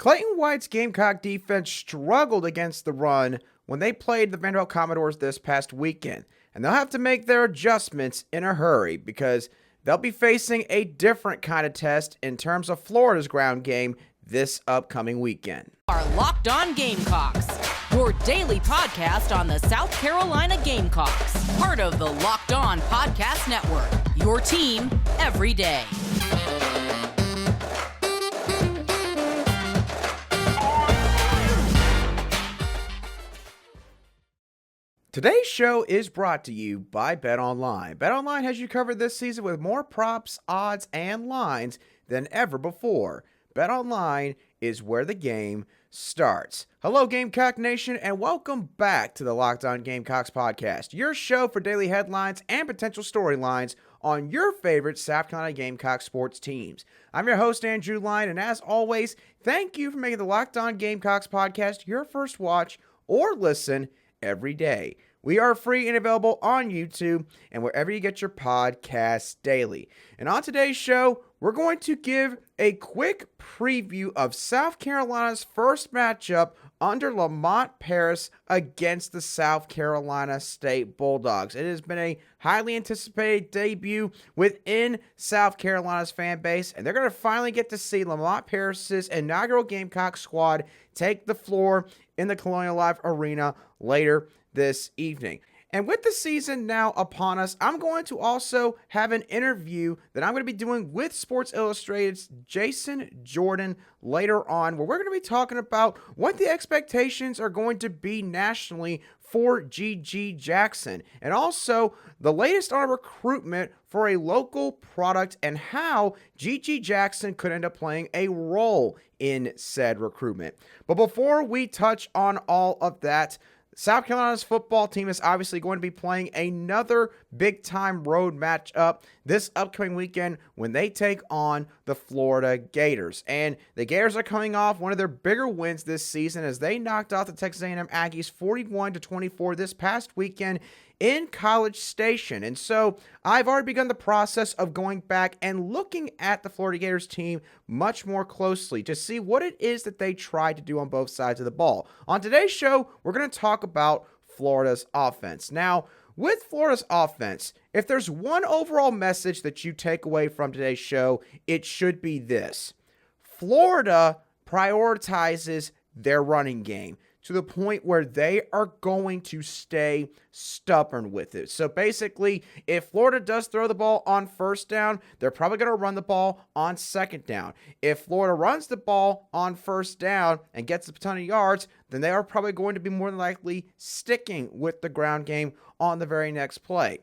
Clayton White's Gamecock defense struggled against the run when they played the Vanderbilt Commodores this past weekend, and they'll have to make their adjustments in a hurry because they'll be facing a different kind of test in terms of Florida's ground game this upcoming weekend. Our Locked On Gamecocks, your daily podcast on the South Carolina Gamecocks, part of the Locked On Podcast Network, your team every day. Today's show is brought to you by BetOnline. BetOnline has you covered this season with more props, odds, and lines than ever before. BetOnline is where the game starts. Hello, Gamecock Nation, and welcome back to the Locked On Gamecocks podcast, your show for daily headlines and potential storylines on your favorite South Carolina Gamecock sports teams. I'm your host, Andrew Line, and as always, thank you for making the Locked On Gamecocks podcast your first watch or listen every day. We are free and available on YouTube and wherever you get your podcasts daily. And on today's show, we're going to give a quick preview of South Carolina's first matchup under Lamont Paris against the South Carolina State Bulldogs. It has been a highly anticipated debut within South Carolina's fan base, and they're going to finally get to see Lamont Paris's inaugural Gamecock squad take the floor in the Colonial Life Arena later this evening. And with the season now upon us, I'm going to also have an interview that I'm going to be doing with Sports Illustrated's Jason Jordan later on, where we're going to be talking about what the expectations are going to be nationally for G.G. Jackson, and also the latest on recruitment for a local product and how G.G. Jackson could end up playing a role in said recruitment. But before we touch on all of that, South Carolina's football team is obviously going to be playing another big-time road matchup this upcoming weekend when they take on the Florida Gators. And the Gators are coming off one of their bigger wins this season as they knocked out the Texas A&M Aggies 41-24 this past weekend in College Station. And so I've already begun the process of going back and looking at the Florida Gators team much more closely to see what it is that they tried to do on both sides of the ball. On today's show, we're going to talk about Florida's offense. Now, with Florida's offense, if there's one overall message that you take away from today's show, it should be this: Florida prioritizes their running game to the point where they are going to stay stubborn with it. So basically, if Florida does throw the ball on first down, they're probably going to run the ball on second down. If Florida runs the ball on first down and gets a ton of yards, then they are probably going to be more than likely sticking with the ground game on the very next play.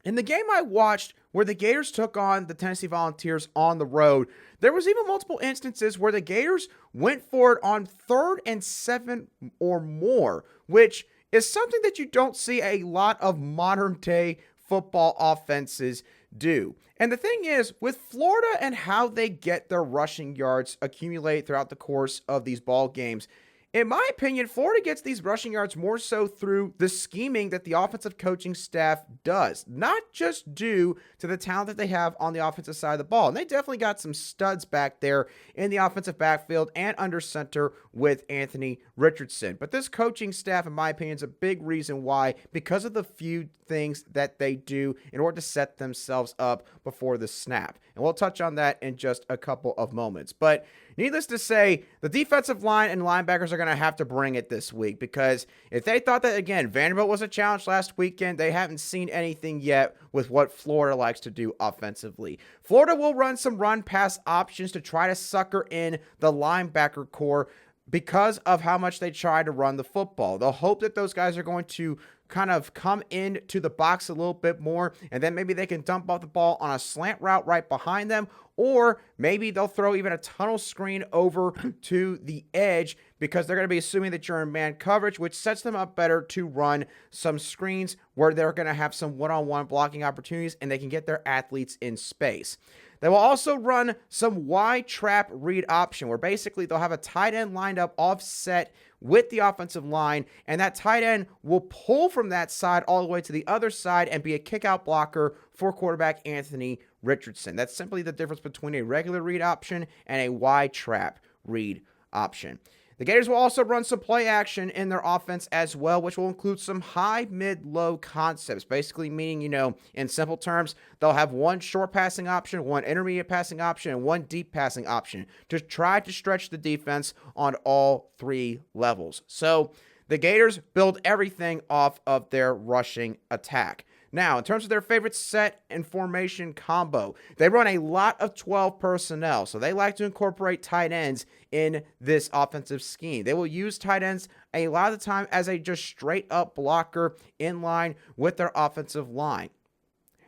In the game I watched where the Gators took on the Tennessee Volunteers on the road, there was even multiple instances where the Gators went for it on 3rd and 7 or more, which is something that you don't see a lot of modern-day football offenses do. And the thing is, with Florida and how they get their rushing yards accumulate throughout the course of these ball games, in my opinion, Florida gets these rushing yards more so through the scheming that the offensive coaching staff does, not just due to the talent that they have on the offensive side of the ball. And they definitely got some studs back there in the offensive backfield and under center with Anthony Richardson. But this coaching staff, in my opinion, is a big reason why, because of the few things that they do in order to set themselves up before the snap. And we'll touch on that in just a couple of moments. But needless to say, the defensive line and linebackers are going to have to bring it this week, because if they thought that, again, Vanderbilt was a challenge last weekend, they haven't seen anything yet with what Florida likes to do offensively. Florida will run some run-pass options to try to sucker in the linebacker core because of how much they try to run the football. They'll hope that those guys are going to kind of come into the box a little bit more, and then maybe they can dump off the ball on a slant route right behind them, or maybe they'll throw even a tunnel screen over to the edge because they're going to be assuming that you're in man coverage, which sets them up better to run some screens where they're going to have some one-on-one blocking opportunities and they can get their athletes in space. They will also run some Y trap read option, where basically they'll have a tight end lined up offset with the offensive line, and that tight end will pull from that side all the way to the other side and be a kick-out blocker for quarterback Anthony Richardson. That's simply the difference between a regular read option and a Y trap read option. The Gators will also run some play action in their offense as well, which will include some high, mid, low concepts, basically meaning, in simple terms, they'll have one short passing option, one intermediate passing option, and one deep passing option to try to stretch the defense on all three levels. So the Gators build everything off of their rushing attack. Now, in terms of their favorite set and formation combo, they run a lot of 12 personnel, so they like to incorporate tight ends in this offensive scheme. They will use tight ends a lot of the time as a just straight up blocker in line with their offensive line.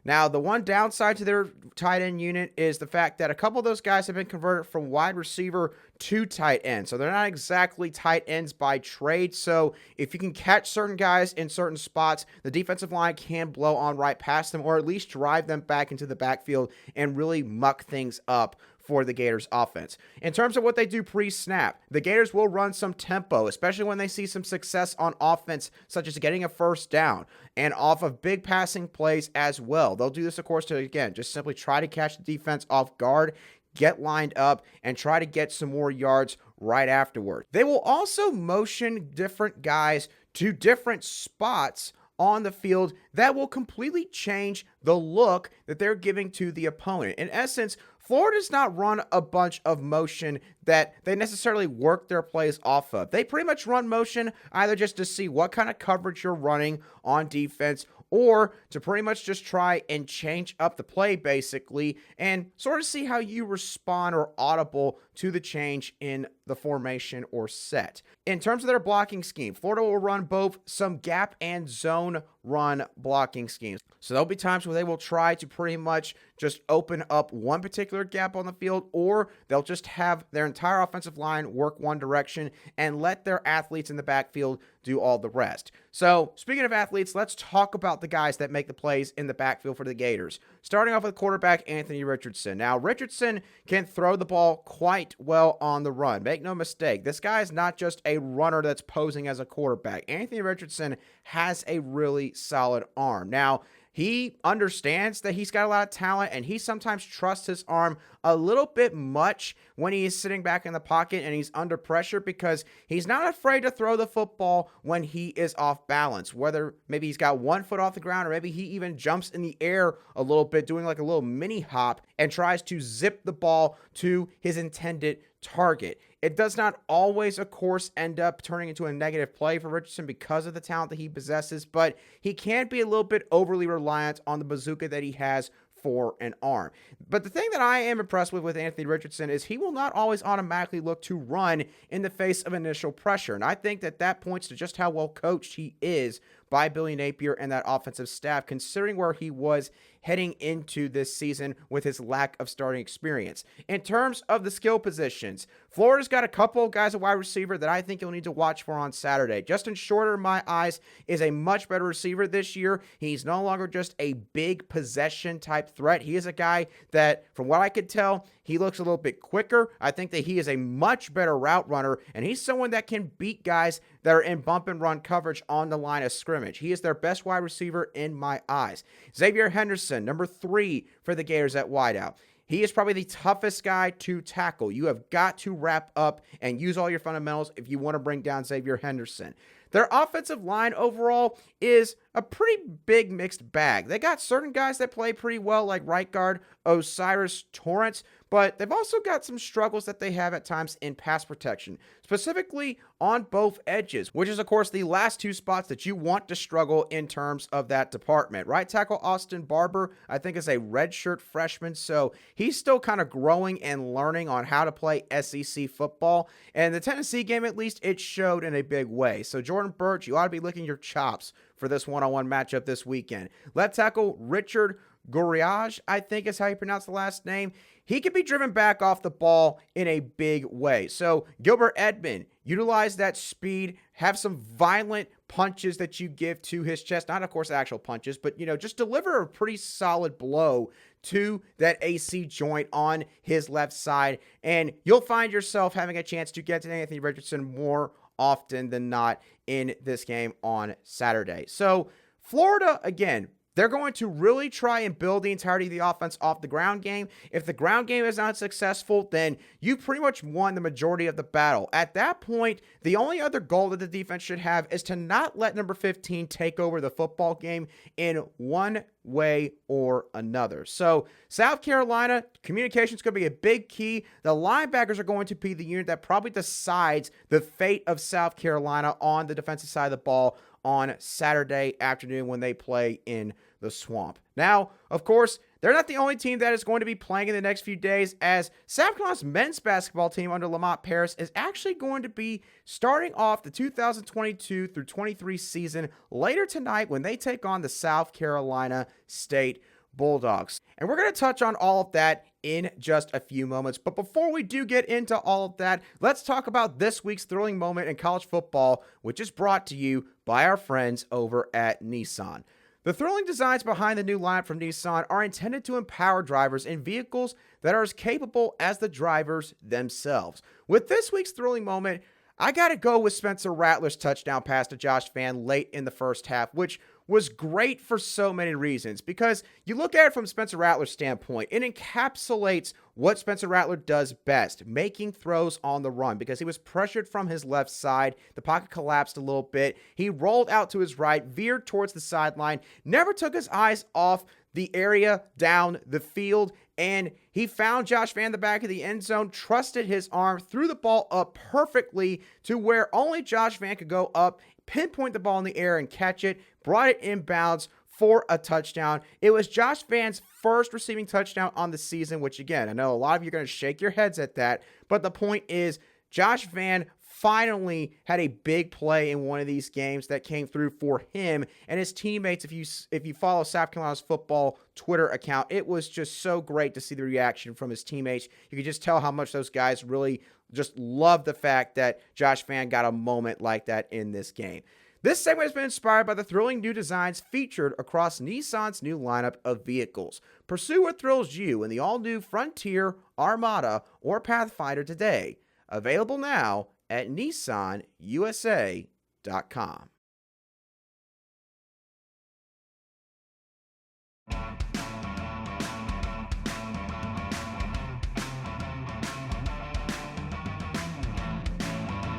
Now, the one downside to their tight end unit is the fact that a couple of those guys have been converted from wide receiver to tight end. So they're not exactly tight ends by trade. So if you can catch certain guys in certain spots, the defensive line can blow on right past them or at least drive them back into the backfield and really muck things up for the Gators offense. In terms of what they do pre-snap, the Gators will run some tempo, especially when they see some success on offense, such as getting a first down and off of big passing plays as well. They'll do this, of course, to, again, just simply try to catch the defense off guard, get lined up, and try to get some more yards right afterward. They will also motion different guys to different spots on the field that will completely change the look that they're giving to the opponent. In essence, Florida does not run a bunch of motion that they necessarily work their plays off of. They pretty much run motion either just to see what kind of coverage you're running on defense or to pretty much just try and change up the play basically and sort of see how you respond or audible to the change in the formation or set. In terms of their blocking scheme, Florida will run both some gap and zone run blocking schemes. So there'll be times where they will try to pretty much just open up one particular gap on the field, or they'll just have their entire offensive line work one direction and let their athletes in the backfield do all the rest. So speaking of athletes, let's talk about the guys that make the plays in the backfield for the Gators. Starting off with quarterback Anthony Richardson. Now, Richardson can throw the ball quite well on the run. Make no mistake, this guy is not just a runner that's posing as a quarterback. Anthony Richardson has a really solid arm. Now, he understands that he's got a lot of talent, and he sometimes trusts his arm a little bit much when he is sitting back in the pocket and he's under pressure because he's not afraid to throw the football when he is off balance, whether maybe he's got 1 foot off the ground or maybe he even jumps in the air a little bit, doing like a little mini hop and tries to zip the ball to his intended target. It does not always, of course, end up turning into a negative play for Richardson because of the talent that he possesses, but he can be a little bit overly reliant on the bazooka that he has for an arm. But the thing that I am impressed with Anthony Richardson is he will not always automatically look to run in the face of initial pressure. And I think that points to just how well coached he is by Billy Napier and that offensive staff, considering where he was heading into this season with his lack of starting experience. In terms of the skill positions, Florida's got a couple of guys at wide receiver that I think you'll need to watch for on Saturday. Justin Shorter, in my eyes, is a much better receiver this year. He's no longer just a big possession type threat. He is a guy that, from what I could tell, he looks a little bit quicker. I think that he is a much better route runner, and he's someone that can beat guys that are in bump and run coverage on the line of scrimmage. He is their best wide receiver in my eyes. Xavier Henderson, number 3 for the Gators at wideout. He is probably the toughest guy to tackle. You have got to wrap up and use all your fundamentals if you want to bring down Xavier Henderson. Their offensive line overall is a pretty big mixed bag. They got certain guys that play pretty well, like right guard Osiris Torrance, but they've also got some struggles that they have at times in pass protection, specifically on both edges, which is, of course, the last 2 spots that you want to struggle in terms of that department. Right tackle Austin Barber, I think, is a redshirt freshman, so he's still kind of growing and learning on how to play SEC football, and the Tennessee game, at least, it showed in a big way. So Jordan Birch, you ought to be licking your chops for this one-on-one matchup this weekend. Left tackle Richard Gouriage, I think is how you pronounce the last name. He can be driven back off the ball in a big way. So Gilbert Edmond, utilize that speed, have some violent punches that you give to his chest. Not, of course, actual punches, but, just deliver a pretty solid blow to that AC joint on his left side. And you'll find yourself having a chance to get to Anthony Richardson more often than not in this game on Saturday. So Florida, again, They're going to really try and build the entirety of the offense off the ground game. If the ground game is not successful, then you pretty much won the majority of the battle. At that point, the only other goal that the defense should have is to not let number 15 take over the football game in one way or another. So South Carolina, communication is going to be a big key. The linebackers are going to be the unit that probably decides the fate of South Carolina on the defensive side of the ball on Saturday afternoon when they play in the Swamp. Now, of course, they're not the only team that is going to be playing in the next few days, as South Carolina's men's basketball team under Lamont Paris is actually going to be starting off the 2022 through 23 season later tonight when they take on the South Carolina State Bulldogs. And we're going to touch on all of that in just a few moments. But before we do get into all of that, let's talk about this week's thrilling moment in college football, which is brought to you by our friends over at Nissan. The thrilling designs behind the new lineup from Nissan are intended to empower drivers in vehicles that are as capable as the drivers themselves. With this week's thrilling moment, I got to go with Spencer Rattler's touchdown pass to Josh Vann late in the first half, which was great for so many reasons. Because you look at it from Spencer Rattler's standpoint, it encapsulates what Spencer Rattler does best, making throws on the run, because he was pressured from his left side. The pocket collapsed a little bit. He rolled out to his right, veered towards the sideline, never took his eyes off the area down the field, and he found Josh Vann in the back of the end zone, trusted his arm, threw the ball up perfectly to where only Josh Vann could go up, pinpoint the ball in the air and catch it, brought it inbounds for a touchdown. It was Josh Vann's first receiving touchdown on the season, which again, I know a lot of you are going to shake your heads at that, but the point is Josh Vann finally had a big play in one of these games that came through for him and his teammates. If you follow South Carolina's football Twitter account, it was just so great to see the reaction from his teammates. You could just tell how much those guys really just love the fact that Josh Vann got a moment like that in this game. This segment has been inspired by the thrilling new designs featured across Nissan's new lineup of vehicles. Pursue what thrills you in the all-new Frontier, Armada, or Pathfinder today. Available now at nissanusa.com.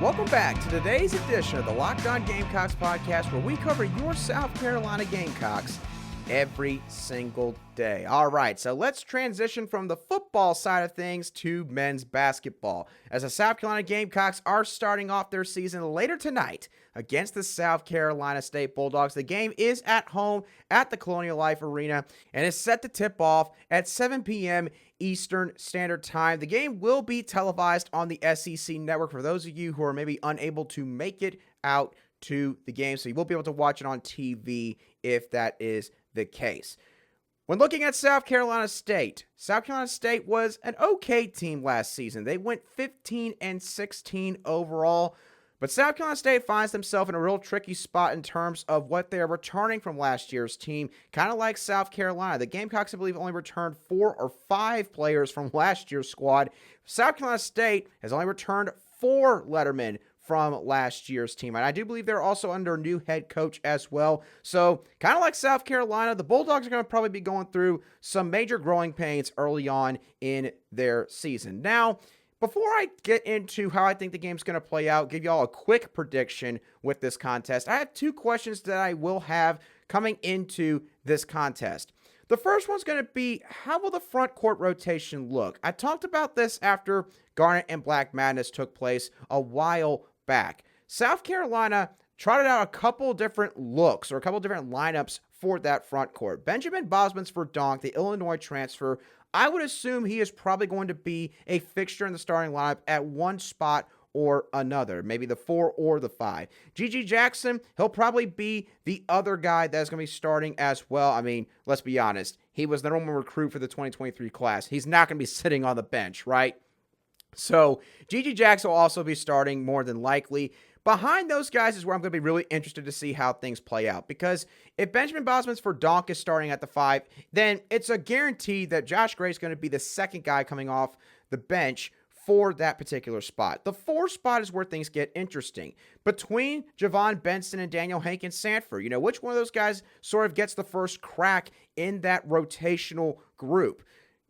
Welcome back to today's edition of the Locked On Gamecocks podcast, where we cover your South Carolina Gamecocks every single day. All right, so let's transition from the football side of things to men's basketball, as the South Carolina Gamecocks are starting off their season later tonight against the South Carolina State Bulldogs. The game is at home at the Colonial Life Arena and is set to tip off at 7 p.m. Eastern Standard Time. The game will be televised on the SEC Network for those of you who are maybe unable to make it out to the game, so you will be able to watch it on TV if that is the case. When looking at South Carolina State was an okay team last season. They went 15-16 overall, but South Carolina State finds themselves in a real tricky spot in terms of what they are returning from last year's team, kind of like South Carolina. The Gamecocks, I believe, only returned 4 or 5 players from last year's squad. South Carolina State has only returned 4 lettermen from last year's team. And I do believe they're also under a new head coach as well. So kind of like South Carolina, the Bulldogs are going to probably be going through some major growing pains early on in their season. Now, before I get into how I think the game's going to play out, give y'all a quick prediction with this contest, I have 2 questions that I will have coming into this contest. The first one's going to be, how will the front court rotation look? I talked about this after Garnet and Black Madness took place a while back. South Carolina trotted out a couple different looks or a couple different lineups for that front court. Benjamin Bosman's for Donk, the Illinois transfer. I would assume he is probably going to be a fixture in the starting lineup at one spot or another, maybe the 4 or the 5. G.G. Jackson, he'll probably be the other guy that's going to be starting as well. I mean, let's be honest. He was the number 1 recruit for the 2023 class. He's not going to be sitting on the bench, right? So G.G. Jackson will also be starting more than likely. Behind those guys is where I'm going to be really interested to see how things play out. Because if Benjamin Bosman's for Donk is starting at the 5, then it's a guarantee that Josh Gray is going to be the second guy coming off the bench for that particular spot. The 4 spot is where things get interesting. Between Javon Benson and Daniel Hankins-Sanford, which one of those guys sort of gets the first crack in that rotational group?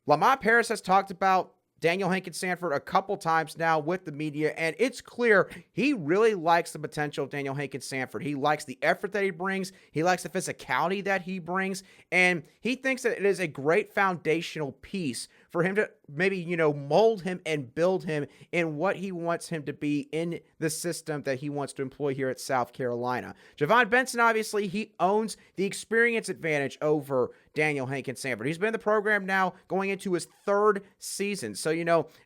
Lamont Paris has talked about Daniel Hankins-Sanford a couple times now with the media, and it's clear he really likes the potential of Daniel Hankins-Sanford. He likes the effort that he brings. He likes the physicality that he brings, and he thinks that it is a great foundational piece for him to maybe, mold him and build him in what he wants him to be in the system that he wants to employ here at South Carolina. Javon Benson, obviously, he owns the experience advantage over Daniel Hankins-Sanford. He's been in the program now going into his 3rd season. So,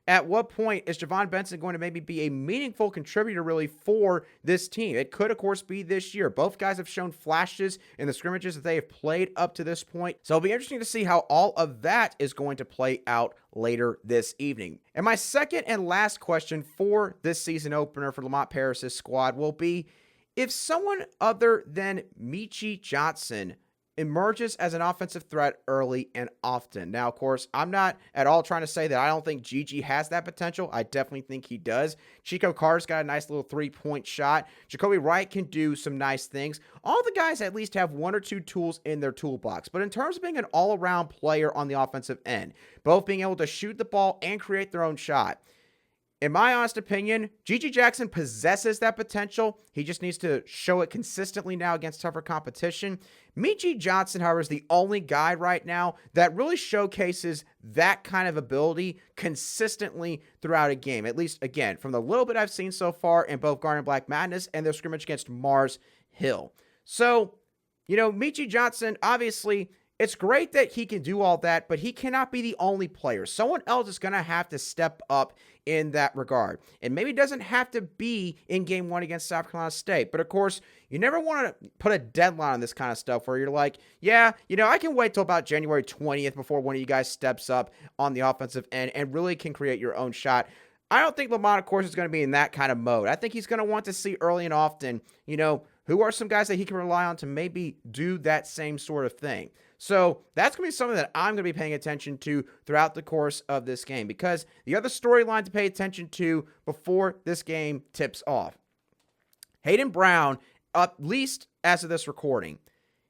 at what point is Javon Benson going to maybe be a meaningful contributor really for this team? It could, of course, be this year. Both guys have shown flashes in the scrimmages that they have played up to this point. So it'll be interesting to see how all of that is going to play out later this evening. And my second and last question for this season opener for Lamont Paris' squad will be, if someone other than Meechie Johnson emerges as an offensive threat early and often. Now, of course, I'm not at all trying to say that I don't think Gigi has that potential. I definitely think he does. Chico Carter's got a nice little 3-point shot. Jacoby Wright can do some nice things. All the guys at least have 1 or 2 tools in their toolbox. But in terms of being an all-around player on the offensive end, both being able to shoot the ball and create their own shot, in my honest opinion, Gigi Jackson possesses that potential. He just needs to show it consistently now against tougher competition. Meechie Johnson, however, is the only guy right now that really showcases that kind of ability consistently throughout a game. At least, again, from the little bit I've seen so far in both Garden Black Madness and their scrimmage against Mars Hill. So, Meechie Johnson, obviously, it's great that he can do all that, but he cannot be the only player. Someone else is going to have to step up in that regard. And maybe it doesn't have to be in game 1 against South Carolina State. But of course, you never want to put a deadline on this kind of stuff where you're like, yeah, I can wait till about January 20th before one of you guys steps up on the offensive end and really can create your own shot. I don't think Lamont, of course, is going to be in that kind of mode. I think he's going to want to see early and often, who are some guys that he can rely on to maybe do that same sort of thing. So that's going to be something that I'm going to be paying attention to throughout the course of this game, because the other storyline to pay attention to before this game tips off, Hayden Brown, at least as of this recording,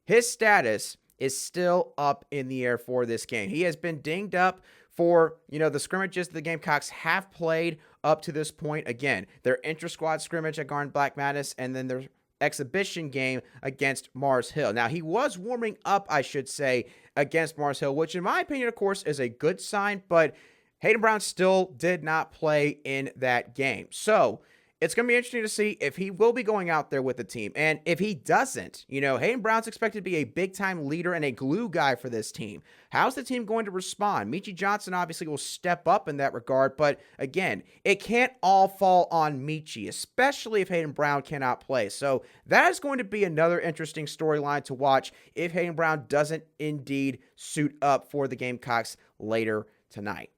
his status is still up in the air for this game. He has been dinged up for, the scrimmages the Gamecocks have played up to this point. Again, their intra-squad scrimmage at Garden Black Madness, and then their exhibition game against Mars Hill. Now, he was warming up, I should say, against Mars Hill, which in my opinion, of course, is a good sign, but Hayden Brown still did not play in that game. So it's going to be interesting to see if he will be going out there with the team. And if he doesn't, Hayden Brown's expected to be a big-time leader and a glue guy for this team. How's the team going to respond? Meechie Johnson obviously will step up in that regard, but again, it can't all fall on Meechie, especially if Hayden Brown cannot play. So that is going to be another interesting storyline to watch if Hayden Brown doesn't indeed suit up for the Gamecocks later tonight.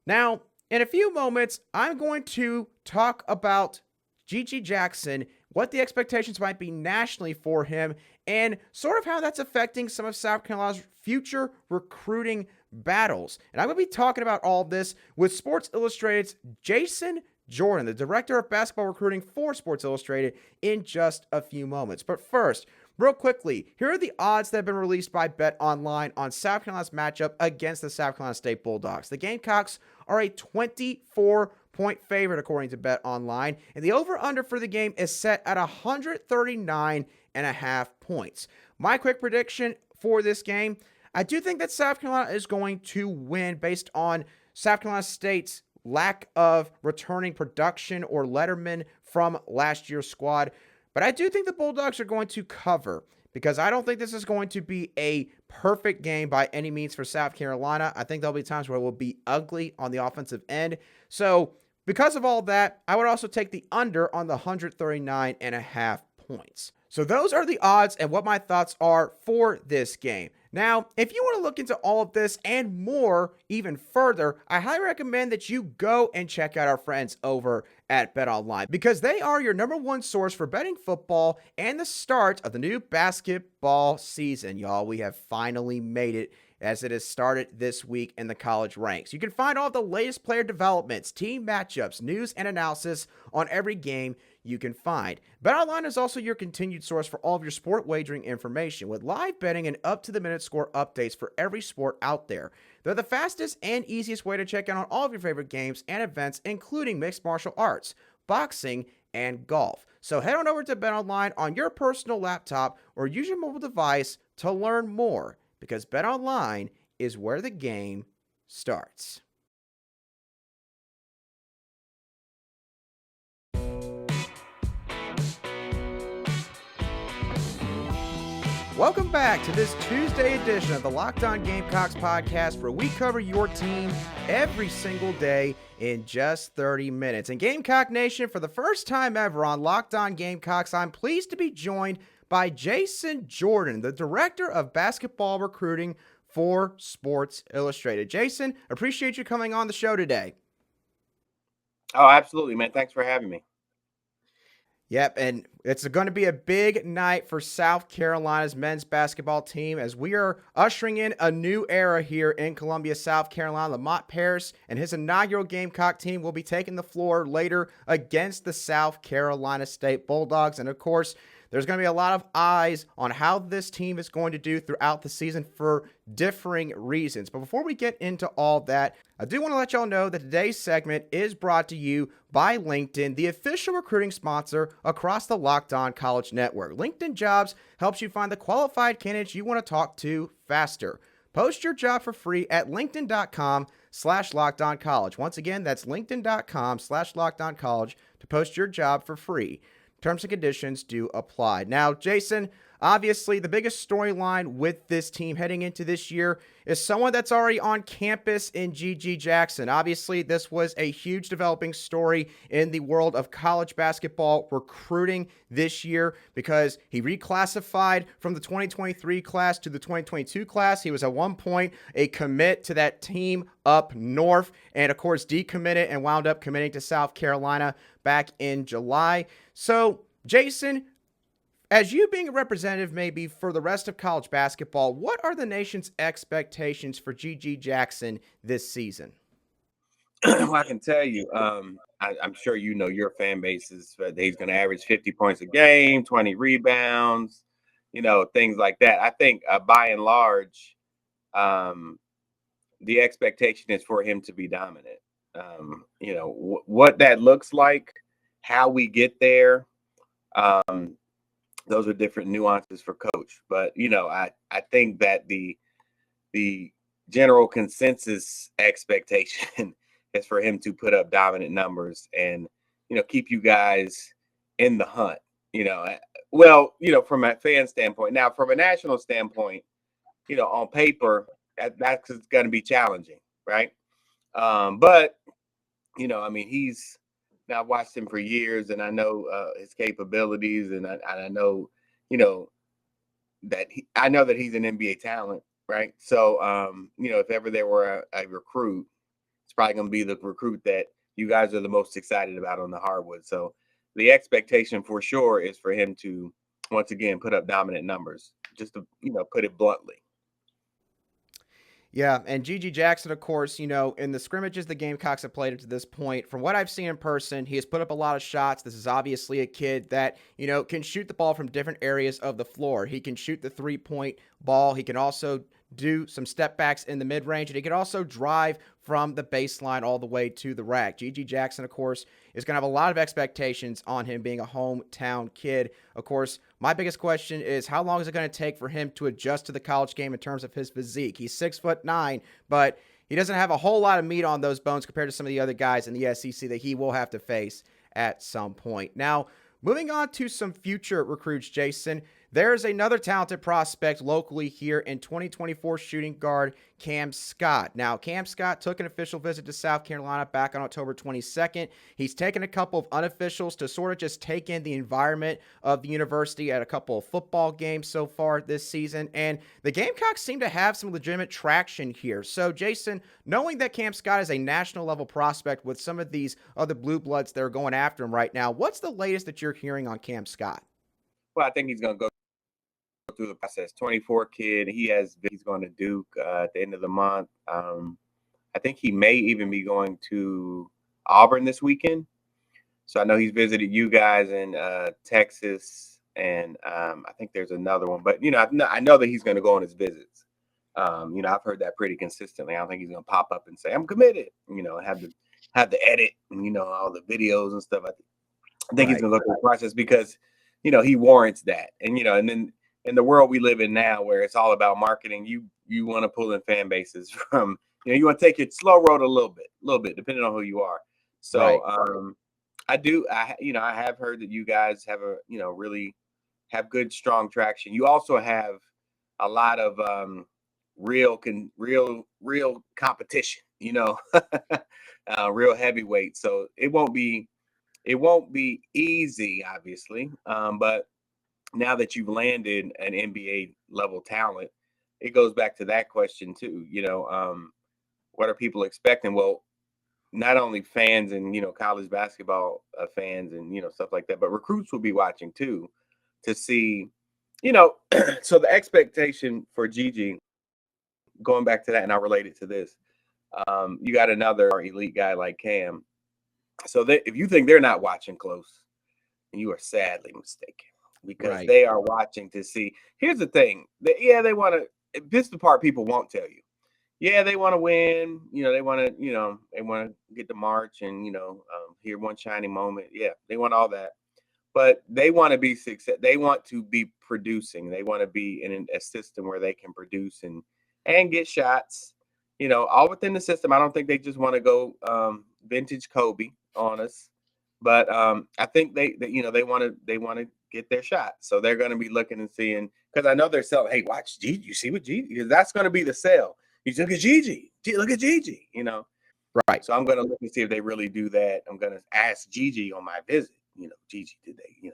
Now, in a few moments, I'm going to talk about Gigi Jackson, what the expectations might be nationally for him, and sort of how that's affecting some of South Carolina's future recruiting battles. And I'm going to be talking about all this with Sports Illustrated's Jason Jordan, the director of basketball recruiting for Sports Illustrated, in just a few moments. But first, real quickly, here are the odds that have been released by Bet Online on South Carolina's matchup against the South Carolina State Bulldogs. The Gamecocks are a 24-point favorite according to Bet Online, and the over-under for the game is set at 139.5 points. My quick prediction for this game, I do think that South Carolina is going to win based on South Carolina State's lack of returning production or letterman from last year's squad. But I do think the Bulldogs are going to cover, because I don't think this is going to be a perfect game by any means for South Carolina. I think there'll be times where it will be ugly on the offensive end. So because of all that, I would also take the under on the 139.5 points. So those are the odds and what my thoughts are for this game. Now, if you want to look into all of this and more even further, I highly recommend that you go and check out our friends over at BetOnline, because they are your number one source for betting football and the start of the new basketball season. Y'all, we have finally made it as it has started this week in the college ranks. You can find all the latest player developments, team matchups, news, and analysis on every game you can find. BetOnline is also your continued source for all of your sport wagering information with live betting and up-to-the-minute score updates for every sport out there. They're the fastest and easiest way to check in on all of your favorite games and events, including mixed martial arts, boxing, and golf. So head on over to BetOnline on your personal laptop or use your mobile device to learn more, because BetOnline is where the game starts. Welcome back to this Tuesday edition of the Locked On Gamecocks podcast, where we cover your team every single day in just 30 minutes. And Gamecock Nation, for the first time ever on Locked On Gamecocks, I'm pleased to be joined by Jason Jordan, the Director of Basketball Recruiting for Sports Illustrated. Jason, appreciate you coming on the show today. Oh, absolutely, man. Thanks for having me. Yep, and it's going to be a big night for South Carolina's men's basketball team as we are ushering in a new era here in Columbia, South Carolina. Lamont Paris and his inaugural Gamecock team will be taking the floor later against the South Carolina State Bulldogs. And, of course, there's going to be a lot of eyes on how this team is going to do throughout the season for differing reasons. But before we get into all that, I do want to let y'all know that today's segment is brought to you by LinkedIn, the official recruiting sponsor across the Locked On College Network. LinkedIn Jobs helps you find the qualified candidates you want to talk to faster. Post your job for free at linkedin.com/lockedoncollege. Once again, that's linkedin.com/lockedoncollege to post your job for free. Terms and conditions do apply. Now, Jason, obviously the biggest storyline with this team heading into this year is someone that's already on campus in Meechie Johnson. Obviously, this was a huge developing story in the world of college basketball recruiting this year because he reclassified from the 2023 class to the 2022 class. He was at one point a commit to that team up north and, of course, decommitted and wound up committing to South Carolina back in July. So, Jason, as you being a representative maybe for the rest of college basketball, what are the nation's expectations for Meechie Johnson this season? Well, I can tell you, I'm sure you know your fan base is that he's going to average 50 points a game, 20 rebounds, things like that. I think by and large, the expectation is for him to be dominant. What that looks like, how we get there, those are different nuances for coach. But, I think that the general consensus expectation is for him to put up dominant numbers and, keep you guys in the hunt, from a fan standpoint. Now, from a national standpoint, on paper, that's going to be challenging, right? But, he's now, I've watched him for years, and I know his capabilities, and I know, that he's an NBA talent, right? So, if ever there were a recruit, it's probably going to be the recruit that you guys are the most excited about on the hardwood. So, the expectation for sure is for him to once again put up dominant numbers, just to put it bluntly. Yeah, and Meechie Johnson, of course, in the scrimmages the Gamecocks have played up to this point, from what I've seen in person, he has put up a lot of shots. This is obviously a kid that, can shoot the ball from different areas of the floor. He can shoot the three-point ball. He can also do some step backs in the mid-range, and he can also drive from the baseline all the way to the rack. Meechie Johnson, of course, is going to have a lot of expectations on him being a hometown kid. Of course, my biggest question is how long is it going to take for him to adjust to the college game in terms of his physique? He's 6'9", but he doesn't have a whole lot of meat on those bones compared to some of the other guys in the SEC that he will have to face at some point. Now, moving on to some future recruits, Jason, there's another talented prospect locally here in 2024 shooting guard Cam Scott. Now, Cam Scott took an official visit to South Carolina back on October 22nd. He's taken a couple of unofficials to sort of just take in the environment of the university at a couple of football games so far this season. And the Gamecocks seem to have some legitimate traction here. So, Jason, knowing that Cam Scott is a national level prospect with some of these other blue bloods that are going after him right now, what's the latest that you're hearing on Cam Scott? Well, I think he's going to go through the process. 24 kid. He's going to Duke at the end of the month. I think he may even be going to Auburn this weekend. So I know he's visited you guys in Texas, and I think there's another one. But I know that he's going to go on his visits. I've heard that pretty consistently. I don't think he's going to pop up and say I'm committed. Have the edit and all the videos and stuff. I think he's going to go through the process because he warrants that. And and then in the world we live in now, where it's all about marketing, you want to pull in fan bases from. You want to take it slow road a little bit, depending on who you are. So I have heard that you guys have really have good, strong traction. You also have a lot of real competition, real heavyweight. So it won't be easy, obviously. But now that you've landed an NBA level talent, it goes back to that question too. What are people expecting? Well, not only fans and college basketball fans and stuff like that, but recruits will be watching too to see, so the expectation for Gigi, going back to that, and I'll relate it to this. You got another elite guy like Cam. So if you think they're not watching close, you are sadly mistaken, because they are watching to see. Here's the thing. They want to. This is the part people won't tell you. Yeah, they want to win. They want to get the march and hear one shining moment. Yeah, they want all that, but they want to be success. They want to be producing. They want to be in a system where they can produce and get shots. All within the system. I don't think they just want to go vintage Kobe on us, but I think they want to get their shot. So they're going to be looking and seeing, because I know they're selling. Hey, watch Gigi. You see what Gigi? Because that's going to be the sale. You look at Gigi. Look at Gigi. Right. So I'm going to look and see if they really do that. I'm going to ask Gigi on my visit. Gigi, did they?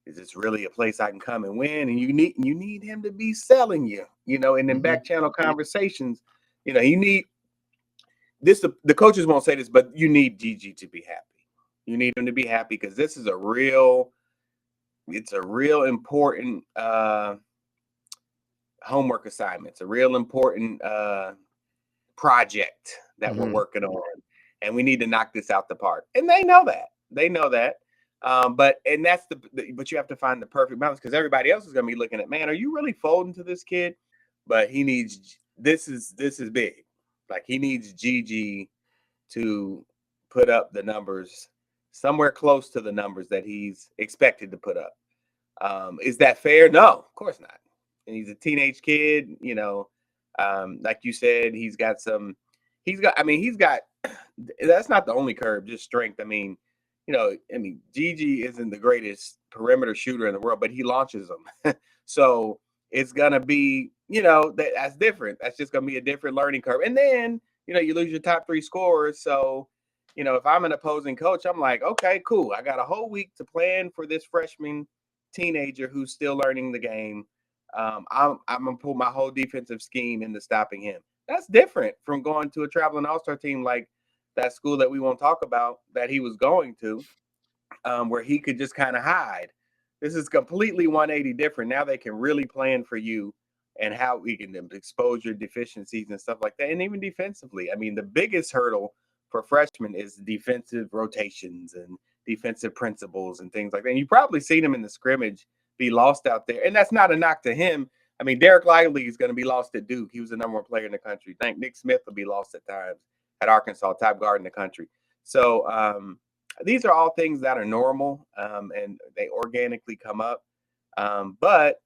Is this really a place I can come and win? And you need him to be selling you. And then back channel conversations. You need this. The coaches won't say this, but you need Gigi to be happy. You need him to be happy, because this is a real important homework assignment. It's a real important project that we're working on, and we need to knock this out the park. And they know that. But you have to find the perfect balance, because everybody else is going to be looking at, man, are you really folding to this kid? But he needs, this is big. Like, he needs Gigi to put up the numbers somewhere close to the numbers that he's expected to put up. Is that fair? No, of course not. And he's a teenage kid, like you said, he's got, that's not the only curve, just strength. Gigi isn't the greatest perimeter shooter in the world, but he launches them. So it's going to be, that's different. That's just going to be a different learning curve. And then, you lose your top 3 scorers. So, if I'm an opposing coach, I'm like, okay, cool. I got a whole week to plan for this freshman teenager who's still learning the game. I'm going to pull my whole defensive scheme into stopping him. That's different from going to a traveling all-star team like that school that we won't talk about that he was going to, where he could just kind of hide. This is completely 180 different. Now they can really plan for you and how we can expose your deficiencies and stuff like that. And even defensively, the biggest hurdle for freshmen is defensive rotations and defensive principles and things like that. And you probably seen him in the scrimmage be lost out there. And that's not a knock to him. Derek Lively is going to be lost at Duke. He was the number 1 player in the country. I think Nick Smith will be lost at times at Arkansas, top guard in the country. So these are all things that are normal, and they organically come up. But,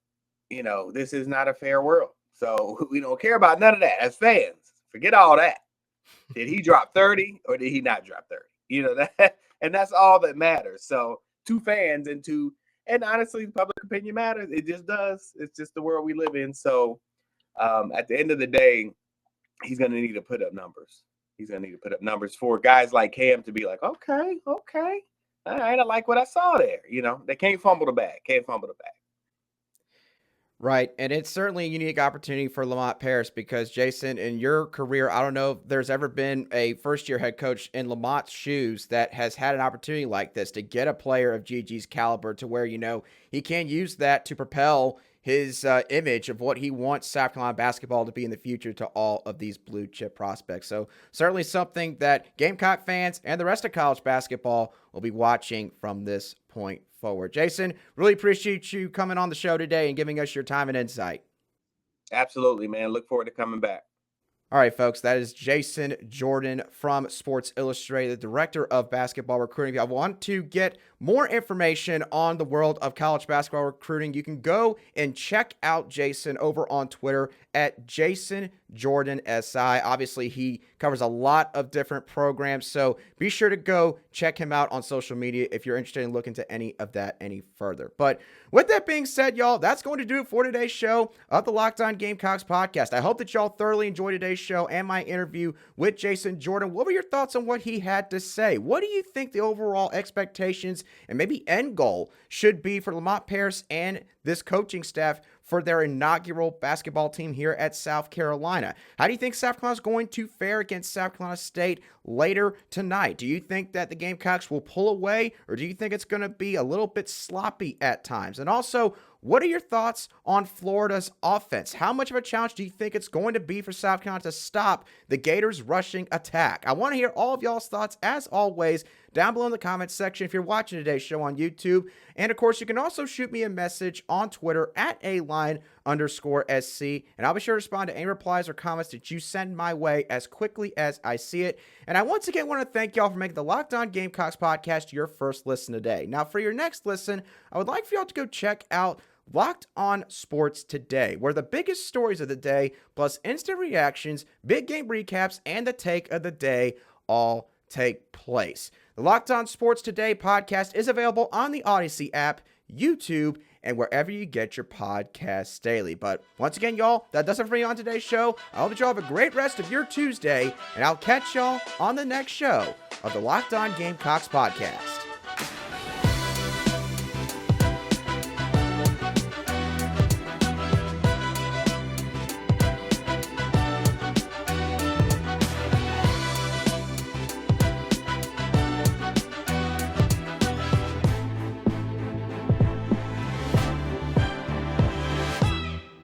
this is not a fair world. So we don't care about none of that as fans. Forget all that. Did he drop 30 or did he not drop 30? That, and that's all that matters. So to fans and honestly, public opinion matters. It just does. It's just the world we live in. So at the end of the day, he's going to need to put up numbers. He's going to need to put up numbers for guys like Cam to be like, okay. All right, I like what I saw there. They can't fumble the bag. Right. And it's certainly a unique opportunity for Lamont Paris, because, Jason, in your career, I don't know if there's ever been a first-year head coach in Lamont's shoes that has had an opportunity like this to get a player of Gigi's caliber to where, he can use that to propel his image of what he wants South Carolina basketball to be in the future to all of these blue chip prospects. So certainly something that Gamecock fans and the rest of college basketball will be watching from this point forward. Jason, really appreciate you coming on the show today and giving us your time and insight. Absolutely, man. Look forward to coming back. All right, folks, that is Jason Jordan from Sports Illustrated, the director of basketball recruiting. If you want to get more information on the world of college basketball recruiting, you can go and check out Jason over on Twitter at Jason Jordan SI. Obviously, he covers a lot of different programs, so be sure to go check him out on social media if you're interested in looking into any of that any further. But with that being said, y'all, that's going to do it for today's show of the Locked On Gamecocks podcast. I hope that y'all thoroughly enjoyed today's show and my interview with Jason Jordan. What were your thoughts on what he had to say? What do you think the overall expectations and maybe end goal should be for Lamont Paris and this coaching staff for their inaugural basketball team here at South Carolina? How do you think South Carolina is going to fare against South Carolina State later tonight? Do you think that the Gamecocks will pull away, or do you think it's going to be a little bit sloppy at times? And also, what are your thoughts on Florida's offense? How much of a challenge do you think it's going to be for South Carolina to stop the Gators' rushing attack? I want to hear all of y'all's thoughts, as always, down below in the comments section if you're watching today's show on YouTube. And, of course, you can also shoot me a message on Twitter at @aline_SC, and I'll be sure to respond to any replies or comments that you send my way as quickly as I see it. And I once again want to thank y'all for making the Locked On Gamecocks podcast your first listen today. Now, for your next listen, I would like for y'all to go check out Locked On Sports Today, where the biggest stories of the day, plus instant reactions, big game recaps, and the take of the day all take place. The Locked On Sports Today podcast is available on the Odyssey app, YouTube, and wherever you get your podcasts daily. But once again, y'all, that does it for me on today's show. I hope that y'all have a great rest of your Tuesday, and I'll catch y'all on the next show of the Locked On Gamecocks podcast.